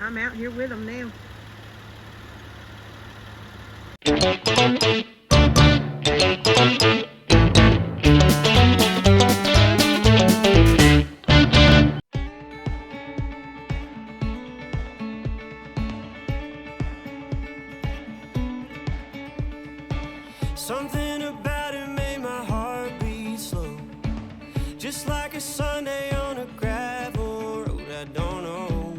I'm out here with them now. Something about it made my heart beat slow, just like a Sunday on a gravel road. I don't know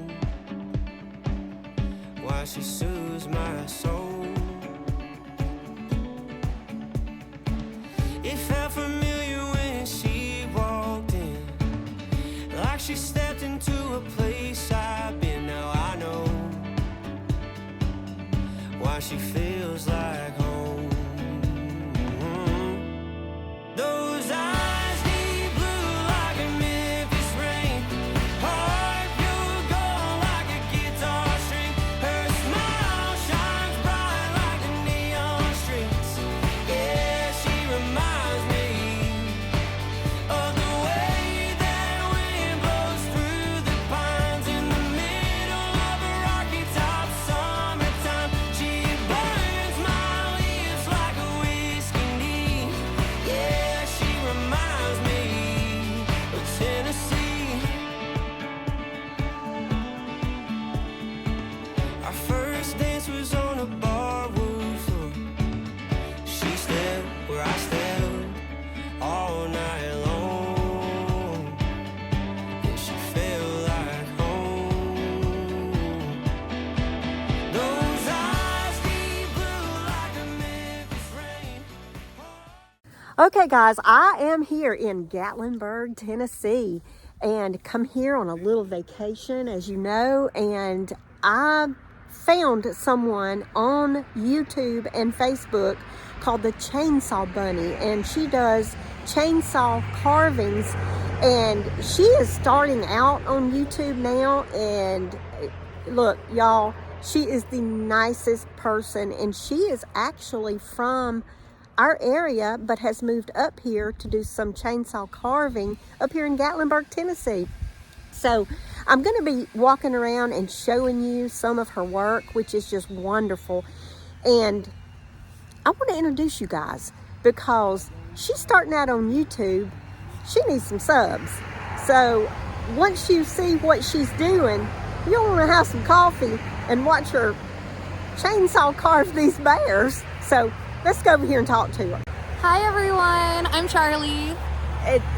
why she soothes my soul. It felt familiar when she walked in, like she stepped into a place I've been. Now I know why she feels like home. Those eyes deep blue like a Memphis rain, heart pure gold like a guitar string. Her smile shines bright like the neon streets. Yeah, she reminds me of the way that wind blows through the pines in the middle of a rocky top summertime. She burns my lips like a whiskey knee. Yeah, she reminds me of Tennessee. Our first dance was on a barroom floor. She stepped where I stepped all night long, and she felt like home. Those eyes deep blue like a Memphis rain. Okay guys, I am here in Gatlinburg, Tennessee, and come here on a little vacation, as you know, and I found someone on YouTube and Facebook called the Chainsaw Bunny, and she does chainsaw carvings, and she is starting out on YouTube now. And look, y'all, she is the nicest person, and she is actually from our area but has moved up here to do some chainsaw carving up here in Gatlinburg, Tennessee. So I'm going to be walking around and showing you some of her work, which is just wonderful. And I want to introduce you guys because she's starting out on YouTube. She needs some subs. So once you see what she's doing, you'll want to have some coffee and watch her chainsaw carve these bears. So let's go over here and talk to her. Hi everyone, I'm Charlie.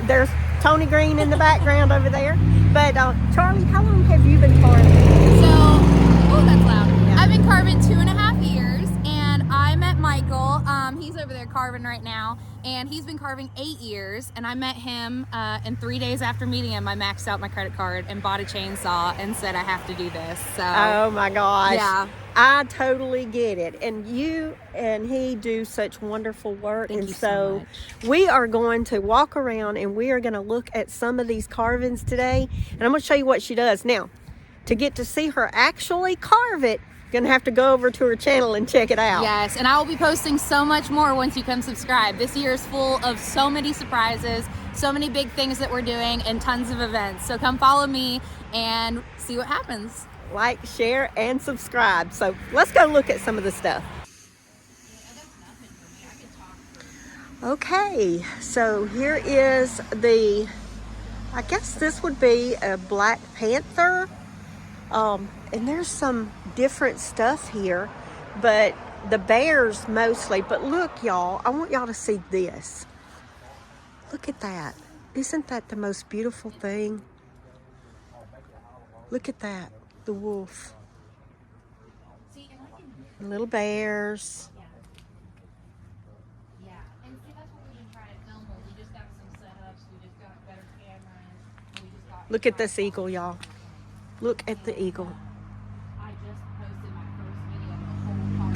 There's Tony Green in the background over there. But Charlie, how long have you been carving? Oh, that's loud. Yeah. I've been carving 2.5 years, and I met Michael. He's over there carving right now, and he's been carving 8 years. And I met him, and 3 days after meeting him, I maxed out my credit card and bought a chainsaw and said I have to do this. So. Oh my gosh. Yeah. I totally get it. And you and he do such wonderful work. Thank and you so much. We are going to walk around and we are going to look at some of these carvings today. And I'm going to show you what she does. Now, to get to see her actually carve it, you're going to have to go over to her channel and check it out. Yes, and I will be posting so much more once you come subscribe. This year is full of so many surprises, so many big things that we're doing, and tons of events. So come follow me and see what happens. Like, share, and subscribe. So let's go look at some of the stuff. Okay, so here is the, I guess this would be a Black Panther. And there's some different stuff here, but the bears mostly. But look, y'all, I want y'all to see this. Look at that. Isn't that the most beautiful thing? Look at that. The wolf. Little bears. Yeah, and see, that's what we've been trying to film. We just got some setups, we just got better cameras, we just got... Look at this eagle, y'all. Look at the eagle. I just posted my first video of the whole park.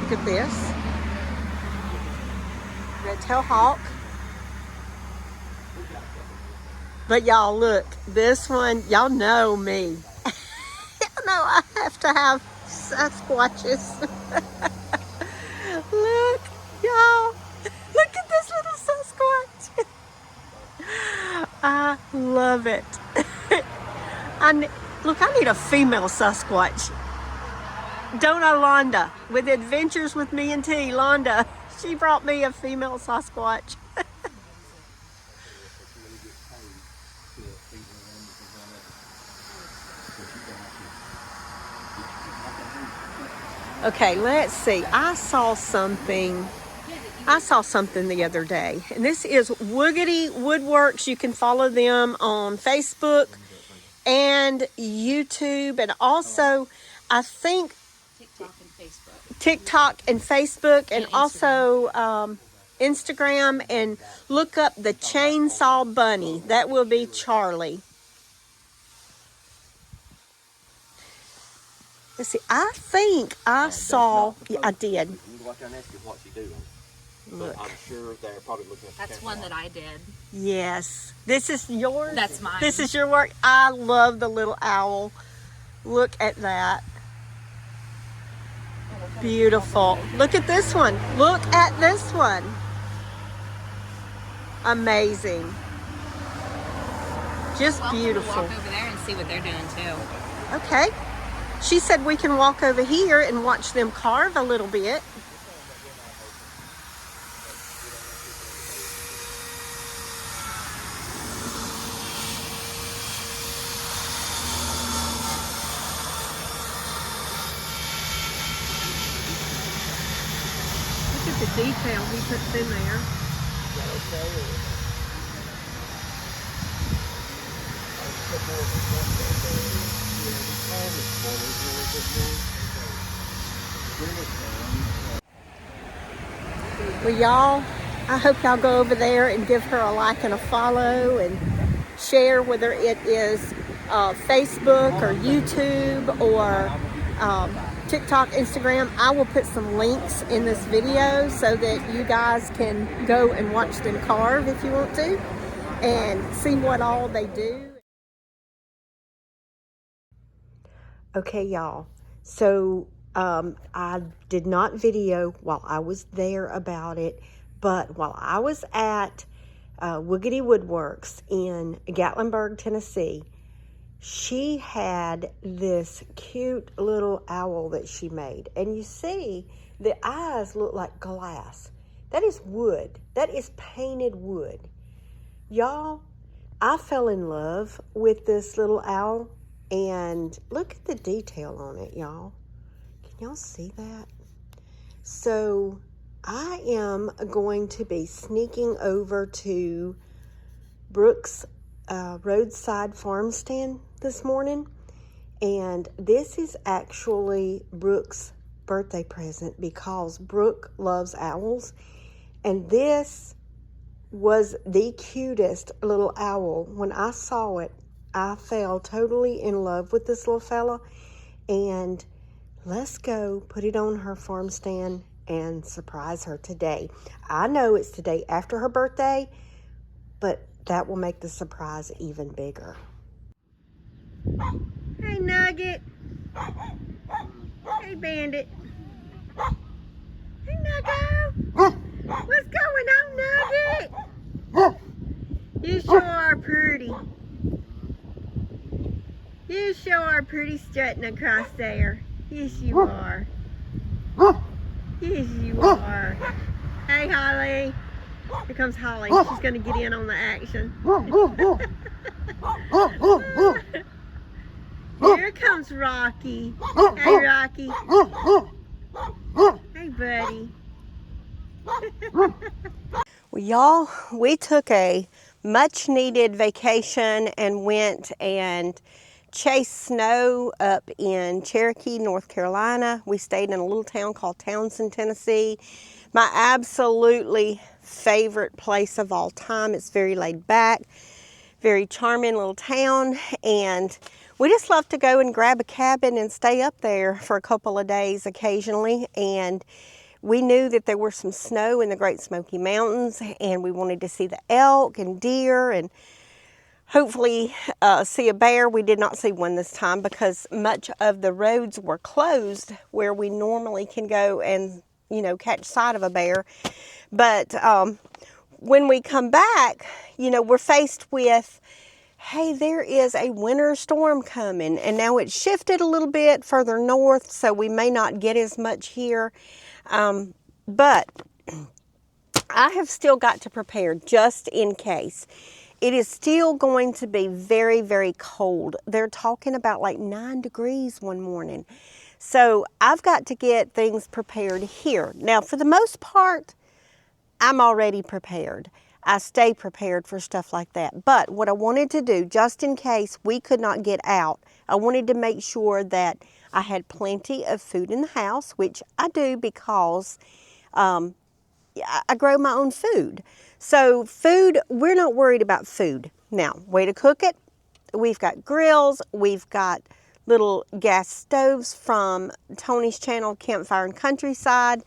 Look at this. Red-tailed hawk. But y'all look, this one, y'all know me. Y'all know I have to have Sasquatches. Look, y'all. Look at this little Sasquatch. I love it. Look, I need a female Sasquatch. Dona Londa with Adventures with Me and T. Londa, she brought me a female Sasquatch. Okay, let's see. I saw something the other day, and this is Woogity Woodworks. You can follow them on Facebook and YouTube, and also I think TikTok and Facebook, and also Instagram, and look up the Chainsaw Bunny. That will be Charlie. Let's see. I think I saw. Yeah, I did. You can go out there and ask you what you do. Look. I'm sure they're probably looking at the That's one that I did. Yes. This is yours? That's mine. This is your work? I love the little owl. Look at that. Beautiful. Look at this one. Look at this one. Amazing. Just Welcome beautiful. to walk over there and see what they're doing too. Okay. She said we can walk over here and watch them carve a little bit. Look at the detail he puts in there. Well, y'all, I hope y'all go over there and give her a like and a follow and share, whether it is Facebook or YouTube or TikTok, Instagram. I will put some links in this video so that you guys can go and watch them carve if you want to and see what all they do. Okay, y'all. So I did not video while I was there about it, but while I was at Woogity Woodworks in Gatlinburg, Tennessee, she had this cute little owl that she made. And you see, the eyes look like glass. That is wood. That is painted wood. Y'all, I fell in love with this little owl. And look at the detail on it, y'all. Can y'all see that? So I am going to be sneaking over to Brooks' roadside farm stand this morning. And this is actually Brooks' birthday present because Brooke loves owls. And this was the cutest little owl. When I saw it, I fell totally in love with this little fella, and let's go put it on her farm stand and surprise her today. I know it's today after her birthday, but that will make the surprise even bigger. Hey, Nugget. Hey, Bandit. Hey, Nugget. What's going on, Nugget? You sure are pretty. You sure are pretty strutting across there. Yes, you are. Yes, you are. Hey, Holly. Here comes Holly. She's going to get in on the action. Here comes Rocky. Hey, Rocky. Hey, buddy. Well, y'all, we took a much-needed vacation and went and chased snow up in Cherokee, North Carolina. We stayed in a little town called Townsend, Tennessee. My absolutely favorite place of all time. It's very laid back, very charming little town, and we just love to go and grab a cabin and stay up there for a couple of days occasionally. And we knew that there were some snow in the Great Smoky Mountains, and we wanted to see the elk and deer and hopefully see a bear. We did not see one this time because much of the roads were closed where we normally can go and, you know, catch sight of a bear. But when we come back, you know, we're faced with hey, there is a winter storm coming, and now it's shifted a little bit further north, so we may not get as much here. But I have still got to prepare just in case. It is still going to be very, very cold. They're talking about like 9 degrees one morning. So I've got to get things prepared here. Now, for the most part, I'm already prepared. I stay prepared for stuff like that. But what I wanted to do, just in case we could not get out, I wanted to make sure that I had plenty of food in the house, which I do because I grow my own food. So food, we're not worried about food. Now, way to cook it, we've got grills, we've got little gas stoves from Tony's channel, Campfire and Countryside.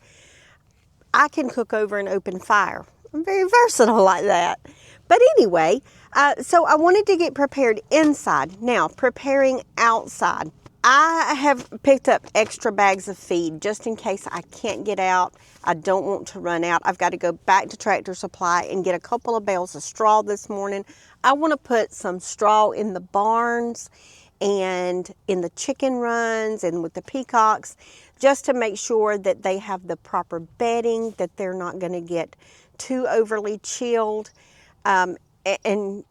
I can cook over an open fire. I'm very versatile like that. But anyway, so I wanted to get prepared inside. Now, preparing outside. I have picked up extra bags of feed just in case I can't get out. I don't want to run out. I've got to go back to Tractor Supply and get a couple of bales of straw this morning. I want to put some straw in the barns and in the chicken runs and with the peacocks, just to make sure that they have the proper bedding, that they're not going to get too overly chilled, and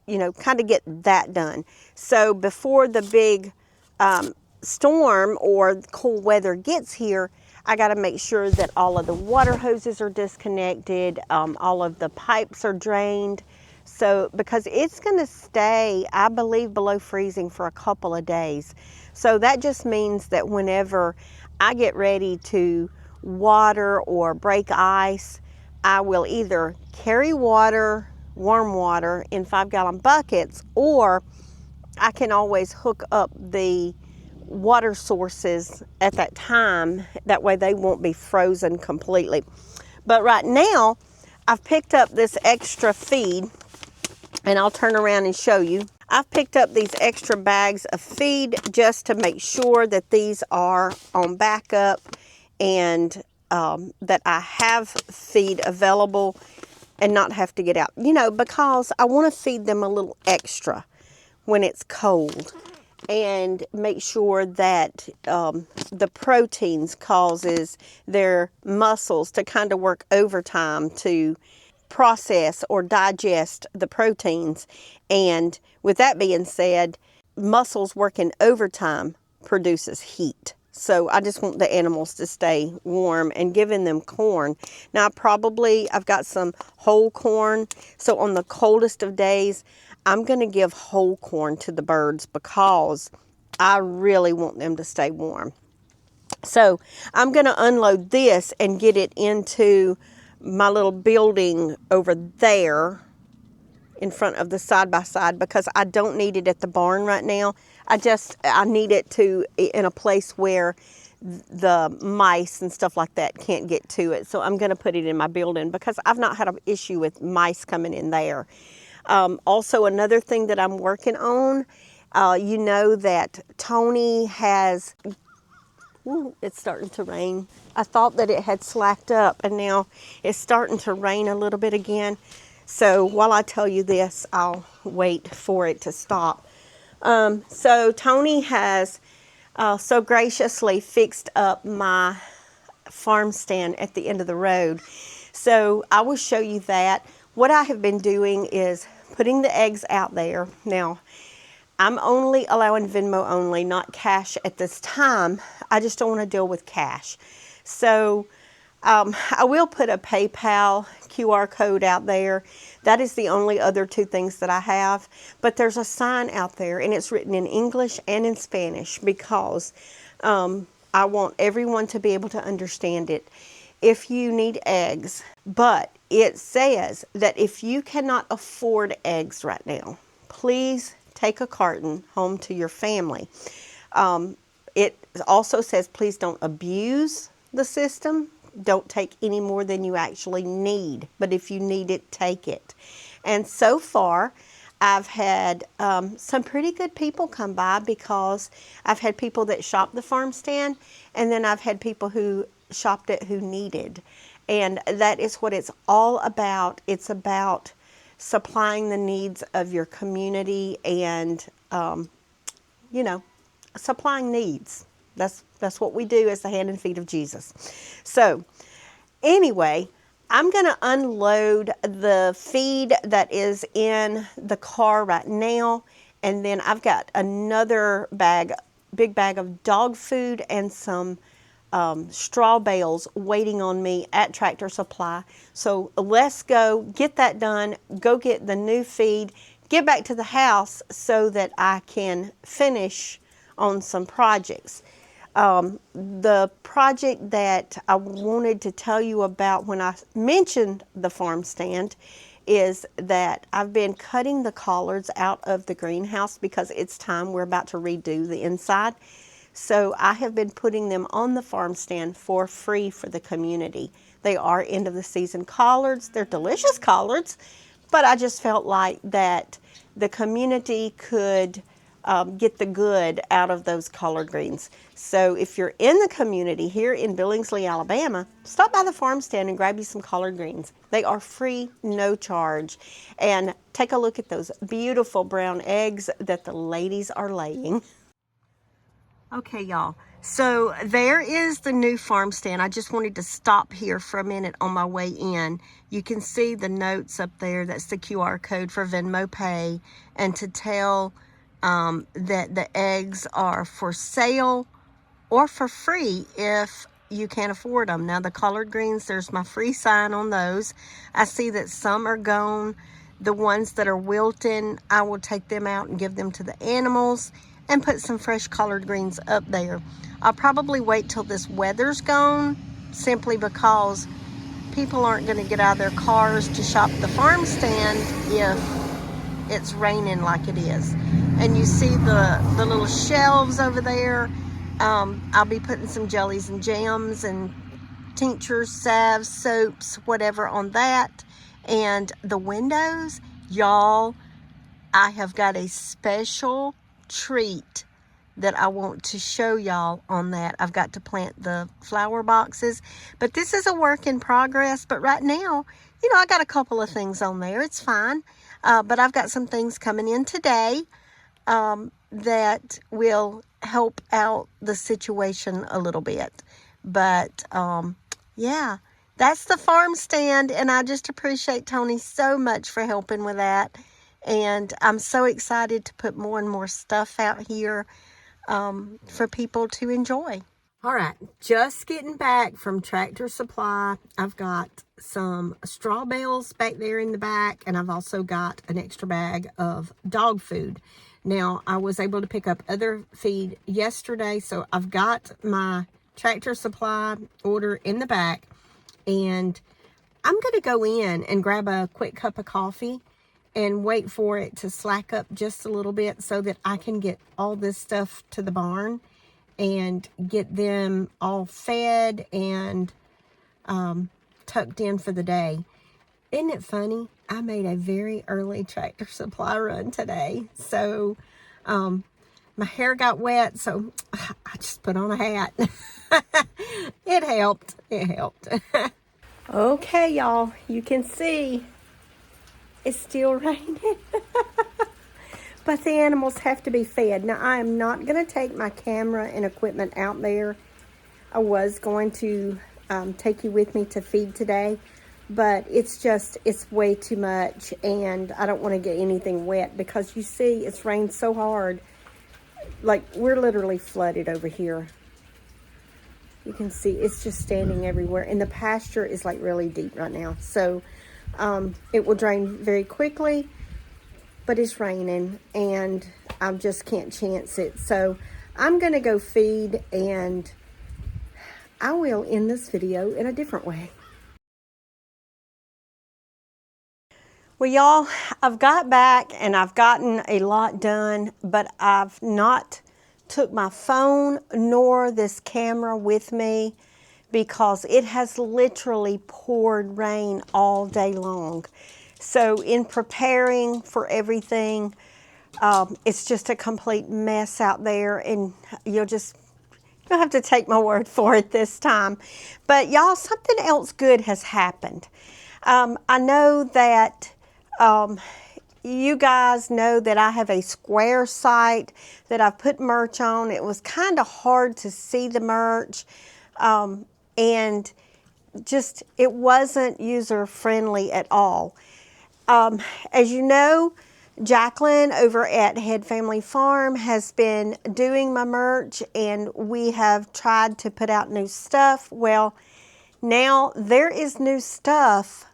you know, kind of get that done. So before the big storm or cool weather gets here, I got to make sure that all of the water hoses are disconnected, all of the pipes are drained. So, because it's going to stay, I believe, below freezing for a couple of days. So that just means that whenever I get ready to water or break ice, I will either carry water, warm water, in 5-gallon buckets, or I can always hook up the water sources at that time. That way they won't be frozen completely. But right now, I've picked up this extra feed, and I'll turn around and show you. I've picked up these extra bags of feed just to make sure that these are on backup and that I have feed available and not have to get out. You know, because I want to feed them a little extra when it's cold and make sure that the proteins causes their muscles to kind of work overtime to process or digest the proteins. And with that being said, muscles working overtime produces heat. So I just want the animals to stay warm and giving them corn. Now I've got some whole corn. So on the coldest of days, I'm going to give whole corn to the birds because I really want them to stay warm. So I'm going to unload this and get it into my little building over there in front of the side-by-side because I don't need it at the barn right now. I need it in a place where the mice and stuff like that can't get to it. So I'm going to put it in my building because I've not had an issue with mice coming in there. Also, another thing that I'm working on, you know that Tony has... Ooh, it's starting to rain. I thought that it had slacked up, and now it's starting to rain a little bit again. So while I tell you this, I'll wait for it to stop. So Tony has so graciously fixed up my farm stand at the end of the road. So I will show you that. What I have been doing is putting the eggs out there. Now, I'm only allowing Venmo only, not cash at this time. I just don't want to deal with cash. So I will put a PayPal QR code out there. That is the only other two things that I have. But there's a sign out there, and it's written in English and in Spanish because I want everyone to be able to understand it. If you need eggs, but it says that if you cannot afford eggs right now, please take a carton home to your family. It also says please don't abuse the system. Don't take any more than you actually need. But if you need it, take it. And so far, I've had some pretty good people come by because I've had people that shop the farm stand, and then I've had people who shopped it who needed. And that is what it's all about. It's about supplying the needs of your community and, you know, supplying needs. That's what we do as the hand and feet of Jesus. So anyway, I'm going to unload the feed that is in the car right now. And then I've got another big bag of dog food and some straw bales waiting on me at Tractor Supply. So let's go get that done, go get the new feed, get back to the house so that I can finish on some projects. The project that I wanted to tell you about when I mentioned the farm stand is that I've been cutting the collards out of the greenhouse because it's time. We're about to redo the inside. So I have been putting them on the farm stand for free for the community. They are end of the season collards. They're delicious collards, but I just felt like that the community could get the good out of those collard greens. So if you're in the community here in Billingsley, Alabama, stop by the farm stand and grab you some collard greens. They are free, no charge. And take a look at those beautiful brown eggs that the ladies are laying. Okay, y'all. So there is the new farm stand. I just wanted to stop here for a minute on my way in. You can see the notes up there. That's the QR code for Venmo Pay. And to tell that the eggs are for sale or for free if you can't afford them. Now the collard greens, there's my free sign on those. I see that some are gone. The ones that are wilting, I will take them out and give them to the animals and put some fresh collard greens up there. I'll probably wait till this weather's gone, simply because people aren't going to get out of their cars to shop the farm stand if it's raining like it is. And you see the little shelves over there. I'll be putting some jellies and jams and tinctures, salves, soaps, whatever on that. And the windows, y'all, I have got a special treat that I want to show y'all on that. I've got to plant the flower boxes, but this is a work in progress. But right now, you know, I got a couple of things on there. It's fine. But I've got some things coming in today that will help out the situation a little bit. But yeah, that's the farm stand, and I just appreciate Tony so much for helping with that. And I'm so excited to put more and more stuff out here for people to enjoy. All right, just getting back from Tractor Supply. I've got some straw bales back there in the back, and I've also got an extra bag of dog food. Now, I was able to pick up other feed yesterday, so I've got my Tractor Supply order in the back, and I'm going to go in and grab a quick cup of coffee and wait for it to slack up just a little bit so that I can get all this stuff to the barn and get them all fed and tucked in for the day. Isn't it funny? I made a very early Tractor Supply run today. So my hair got wet, so I just put on a hat. It helped. It helped. Okay, y'all. You can see it's still raining. But the animals have to be fed. Now, I am not going to take my camera and equipment out there. I was going to take you with me to feed today, but it's way too much, and I don't want to get anything wet because you see it's rained so hard. Like, we're literally flooded over here. You can see it's just standing everywhere, and the pasture is like really deep right now. So it will drain very quickly, but it's raining and I just can't chance it. So I'm going to go feed, and I will end this video in a different way. Well, y'all, I've got back and I've gotten a lot done, but I've not took my phone nor this camera with me because it has literally poured rain all day long. So in preparing for everything, it's just a complete mess out there, and you'll have to take my word for it this time. But y'all, something else good has happened. I know that You guys know that I have a Square site that I've put merch on. It was kind of hard to see the merch, and just it wasn't user friendly at all. As you know, Jacqueline over at Head Family Farm has been doing my merch, and we have tried to put out new stuff. Well, now there is new stuff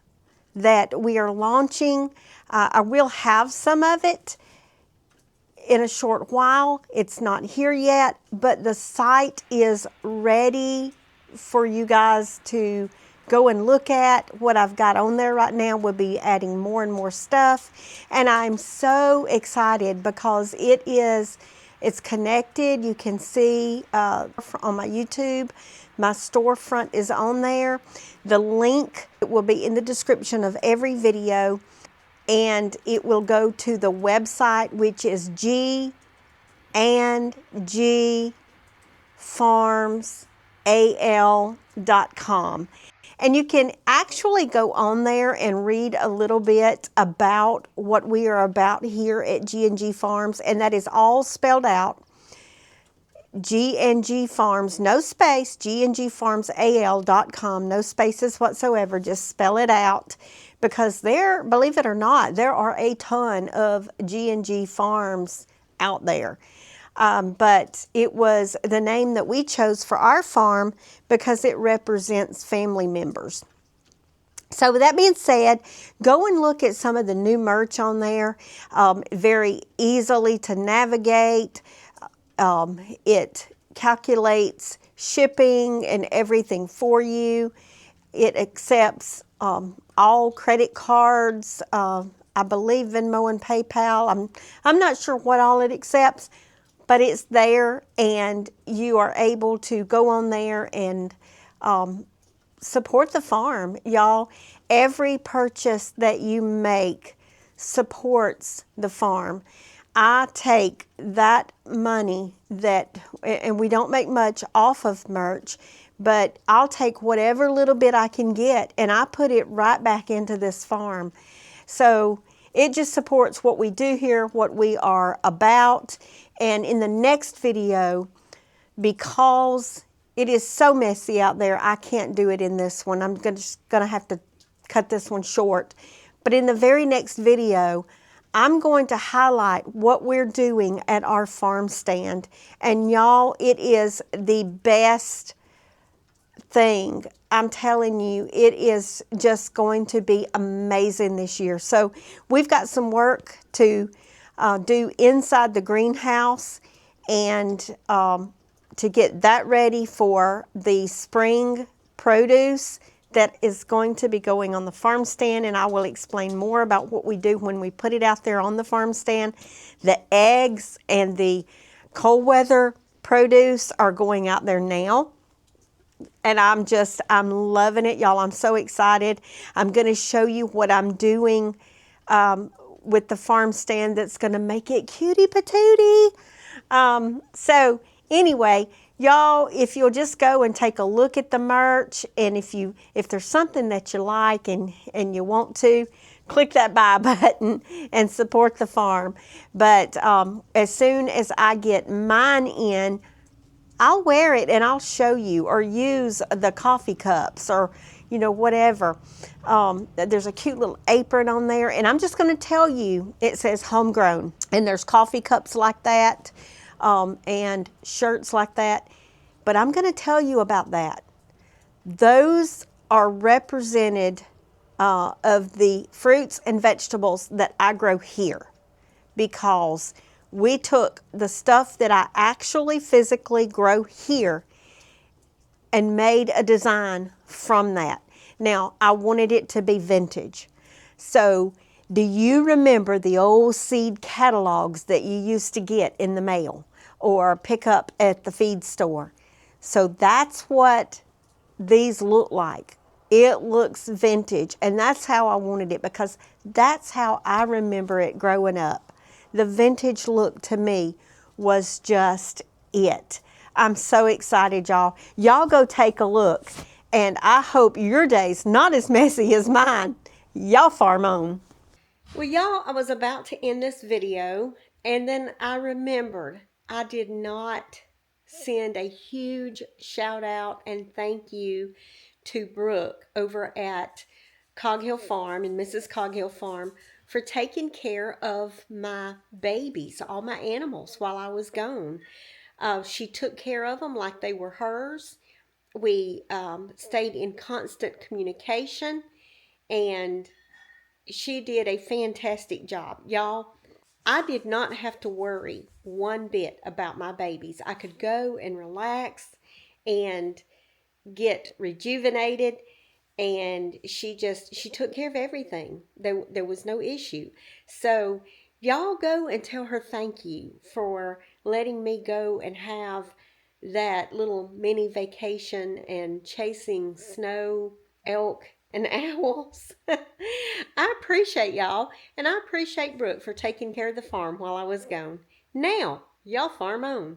that we are launching. I will have some of it in a short while. It's not here yet, but the site is ready for you guys to go and look at. What I've got on there right now. We'll be adding more and more stuff, and I'm so excited because it's connected. You can see on my YouTube, my storefront is on there. The link will be in the description of every video, and it will go to the website, which is gandgfarmsal.com. And you can actually go on there and read a little bit about what we are about here at G&G Farms, and that is all spelled out. G&G Farms, no space, gngfarmsal.com, no spaces whatsoever, just spell it out, because there, believe it or not, there are a ton of G&G Farms out there. But it was the name that we chose for our farm because it represents family members. So with that being said, go and look at some of the new merch on there. Very easily to navigate. It calculates shipping and everything for you. It accepts all credit cards, I believe Venmo and PayPal. I'm not sure what all it accepts, but it's there, and you are able to go on there and support the farm, y'all. Every purchase that you make supports the farm. I take that money and we don't make much off of merch, but I'll take whatever little bit I can get and I put it right back into this farm. So it just supports what we do here, what we are about. And in the next video, because it is so messy out there, I can't do it in this one. I'm just gonna have to cut this one short. But in the very next video, I'm going to highlight what we're doing at our farm stand. And y'all, it is the best thing. I'm telling you, it is just going to be amazing this year. So we've got some work to do inside the greenhouse, and to get that ready for the spring produce that is going to be going on the farm stand, and I will explain more about what we do when we put it out there on the farm stand. The eggs and the cold weather produce are going out there now, and I'm loving it, y'all. I'm so excited. I'm going to show you what I'm doing with the farm stand that's going to make it cutie patootie. So anyway, y'all, if you'll just go and take a look at the merch, and if there's something that you like and you want to, click that buy button and support the farm. But as soon as I get mine in, I'll wear it and I'll show you, or use the coffee cups, or whatever. There's a cute little apron on there, and I'm just going to tell you, it says homegrown, and there's coffee cups like that, and shirts like that. But I'm going to tell you about that. Those are represented of the fruits and vegetables that I grow here, because we took the stuff that I actually physically grow here and made a design from that. Now, I wanted it to be vintage. So, do you remember the old seed catalogs that you used to get in the mail or pick up at the feed store? So that's what these look like. It looks vintage, and that's how I wanted it, because that's how I remember it growing up. The vintage look to me was just it. I'm so excited, y'all. Y'all go take a look, and I hope your day's not as messy as mine. Y'all farm on. Well, y'all, I was about to end this video, and then I remembered I did not send a huge shout out and thank you to Brooke over at Coghill Farm and Mrs. Coghill Farm for taking care of my babies, all my animals, while I was gone. She took care of them like they were hers. We stayed in constant communication, and she did a fantastic job. Y'all, I did not have to worry one bit about my babies. I could go and relax and get rejuvenated, and she took care of everything. There was no issue. So y'all go and tell her thank you for letting me go and have that little mini vacation and chasing snow, elk, and owls. I appreciate y'all, and I appreciate Brooke for taking care of the farm while I was gone. Now, y'all farm on.